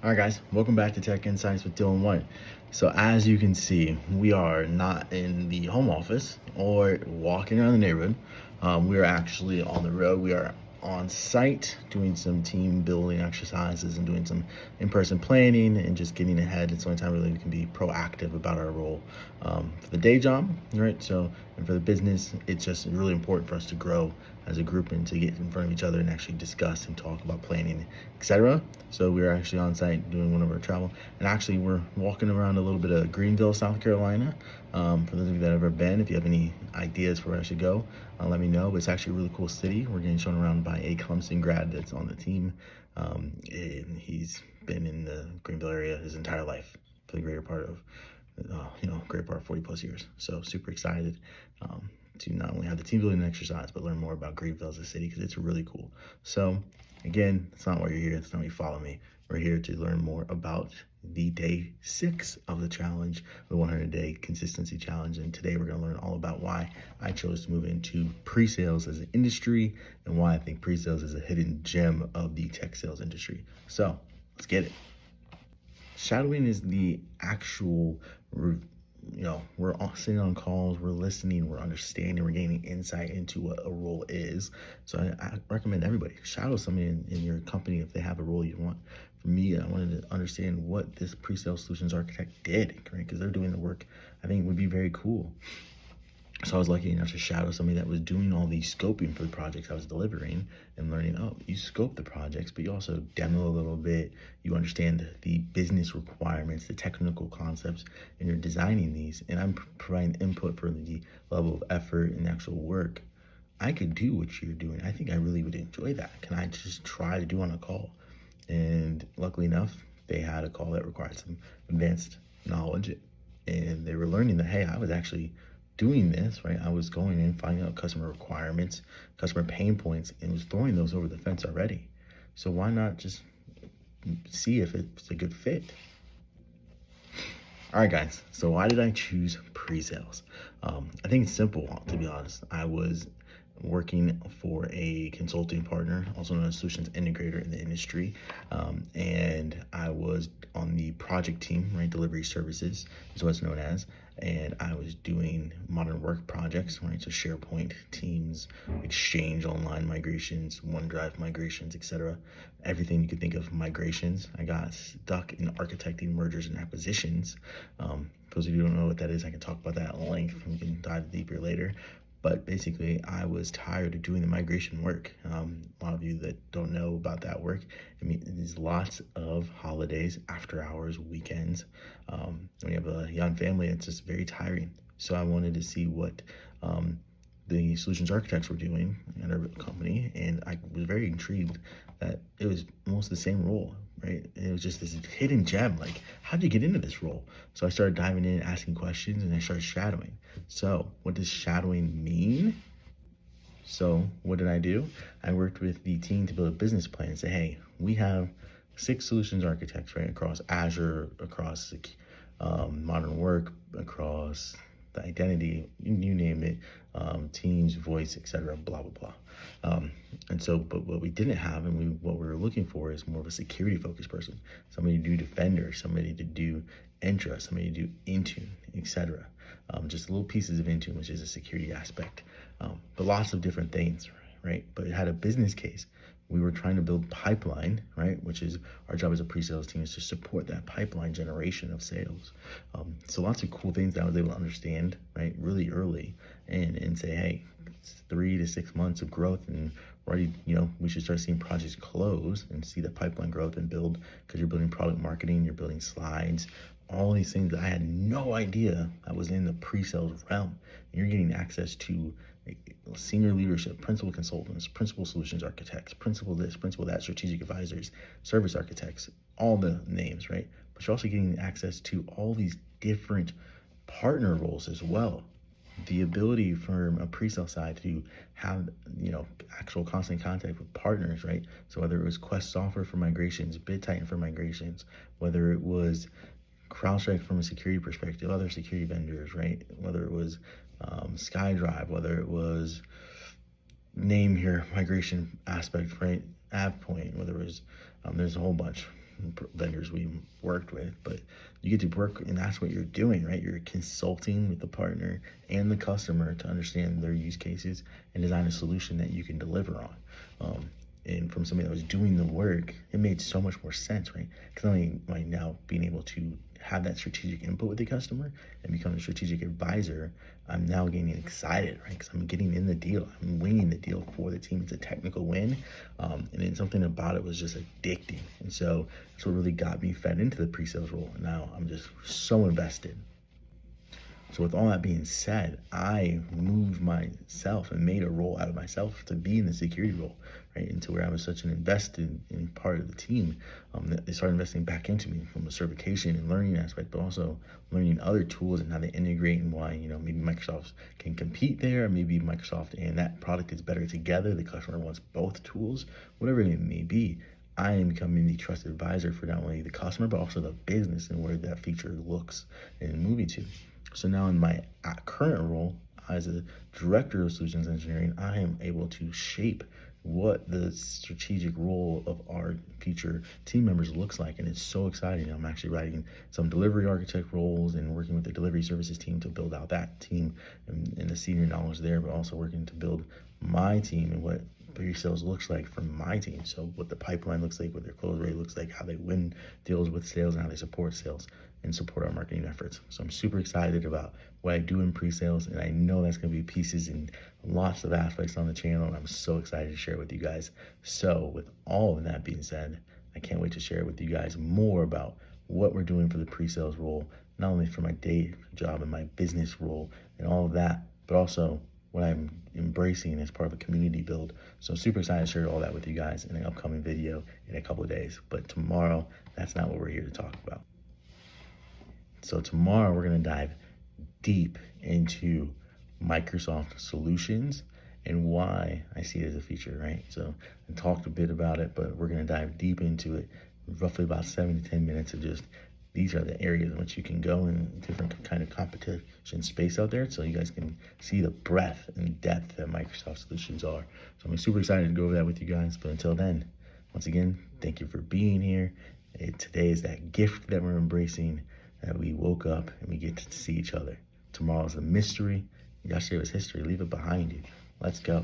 All right, guys, welcome back to Tech Insights with Dylan White. So, as you can see, we are not in the home office or walking around the neighborhood. We are actually on the road. We are on site doing some team building exercises and doing some in-person planning and just getting ahead. It's the only time really we can be proactive about our role for the day job, right? So, and for the business, it's just really important for us to grow as a group and to get in front of each other and actually discuss and talk about planning, etc. So we're actually on site doing one of our travel, and actually we're walking around a little bit of Greenville, South Carolina. For those of you that have ever been, if you have any ideas for where I should go, let me know. But it's actually a really cool city. We're getting shown around by a Clemson grad that's on the team, and he's been in the Greenville area his entire life for the greater part of, greater part of 40 plus years. So super excited to not only have the team building exercise, but learn more about Greenville as a city because it's really cool. So again, that's not why you're here. That's not why you follow me. We're here to learn more about the day 6 of the challenge, the 100-day consistency challenge. And today we're going to learn all about why I chose to move into pre-sales as an industry and why I think pre-sales is a hidden gem of the tech sales industry. So let's get it. Shadowing is the actual, we're all sitting on calls, we're listening, we're understanding, we're gaining insight into what a role is. So I recommend everybody shadow somebody in your company if they have a role you want. For me, I wanted to understand what this pre-sales solutions architect did, right? Because they're doing the work I think would be very cool. So I was lucky enough to shadow somebody that was doing all the scoping for the projects I was delivering and learning, you scope the projects, but you also demo a little bit. You understand the business requirements, the technical concepts, and you're designing these. And I'm providing input for the level of effort and actual work. I could do what you're doing. I think I really would enjoy that. Can I just try to do on a call? And luckily enough, they had a call that required some advanced knowledge. And they were learning that, hey, I was actually doing this, right? I was going in, finding out customer requirements, customer pain points, and was throwing those over the fence already. So why not just see if it's a good fit? All right, guys. So why did I choose pre-sales? I think it's simple, to be honest. I was working for a consulting partner, also known as solutions integrator in the industry. And I was on the project team, right? Delivery services is what it's known as. And I was doing modern work projects, right? So SharePoint, Teams, Exchange, online migrations, OneDrive migrations, etc. Everything you could think of migrations. I got stuck in architecting mergers and acquisitions. For those of you who don't know what that is, I can talk about that at length. We can dive deeper later. But basically, I was tired of doing the migration work. A lot of you that don't know about that work, there's lots of holidays, after hours, weekends. When you have a young family, it's just very tiring. So I wanted to see what the solutions architects were doing at our company, and I was very intrigued that it was almost the same role, right? It was just this hidden gem. Like, how'd you get into this role? So I started diving in, asking questions, and I started shadowing. So what does shadowing mean? So what did I do? I worked with the team to build a business plan and say, hey, we have 6 solutions architects, right, across Azure, across modern work, across the identity, you name it, Teams, voice, etc., blah, blah, blah. And so, but what we didn't have and what we were looking for is more of a security focused person, somebody to do Defender, somebody to do Entra, somebody to do Intune, etc. Just little pieces of Intune, which is a security aspect, but lots of different things, right? But it had a business case. We were trying to build pipeline, right? Which is our job as a pre-sales team, is to support that pipeline generation of sales. So lots of cool things that I was able to understand, right, really early, and say, hey, it's 3 to 6 months of growth, and already, we should start seeing projects close and see the pipeline growth and build, because you're building product marketing, you're building slides, all these things that I had no idea that was in the pre-sales realm. And you're getting access to senior leadership, principal consultants, principal solutions architects, principal this, principal that, strategic advisors, service architects, all the names, right? But you're also getting access to all these different partner roles as well. The ability from a pre-sale side to have, actual constant contact with partners, right? So whether it was Quest Software for migrations, BidTitan for migrations, whether it was CrowdStrike from a security perspective, other security vendors, right? Whether it was SkyDrive, whether it was name here, migration aspect, right? AvePoint, whether it was, there's a whole bunch. vendors we worked with, but you get to work, and that's what you're doing, right? You're consulting with the partner and the customer to understand their use cases and design a solution that you can deliver on. And from somebody that was doing the work, it made so much more sense, right? Because not only am I now being able to have that strategic input with the customer and become a strategic advisor, I'm now getting excited, right? Because I'm getting in the deal. I'm winning the deal for the team. It's a technical win. And then something about it was just addicting. And so that's what really got me fed into the pre-sales role. And now I'm just so invested. So with all that being said, I moved myself and made a role out of myself to be in the security role, right? Into where I was such an invested in part of the team, that they started investing back into me from a certification and learning aspect, but also learning other tools and how they integrate and why, maybe Microsoft can compete there, maybe Microsoft and that product is better together. The customer wants both tools, whatever it may be. I am becoming the trusted advisor for not only the customer, but also the business and where that feature looks and moving to. So now in my current role as a director of solutions engineering, I am able to shape what the strategic role of our future team members looks like. And it's so exciting. I'm actually writing some delivery architect roles and working with the delivery services team to build out that team and the senior knowledge there, but also working to build my team and what pre-sales looks like for my team. So what the pipeline looks like, what their close rate looks like, how they win deals with sales, and how they support sales and support our marketing efforts. So I'm super excited about what I do in pre-sales, and I know that's going to be pieces in lots of aspects on the channel, and I'm so excited to share it with you guys. So with all of that being said, I can't wait to share with you guys more about what we're doing for the pre-sales role, not only for my day job and my business role and all of that, but also what I'm embracing as part of a community build. So I'm super excited to share all that with you guys in an upcoming video in a couple of days. But tomorrow, that's not what we're here to talk about. So tomorrow we're gonna dive deep into Microsoft solutions and why I see it as a feature, right? So I talked a bit about it, but we're gonna dive deep into it, roughly about 7 to 10 minutes of just, these are the areas in which you can go in different kind of competition space out there, so you guys can see the breadth and depth that Microsoft solutions are. So I'm super excited to go over that with you guys. But until then, once again, thank you for being here. Today is that gift that we're embracing, that we woke up and we get to see each other. Tomorrow's a mystery. Yesterday was history. Leave it behind you. Let's go.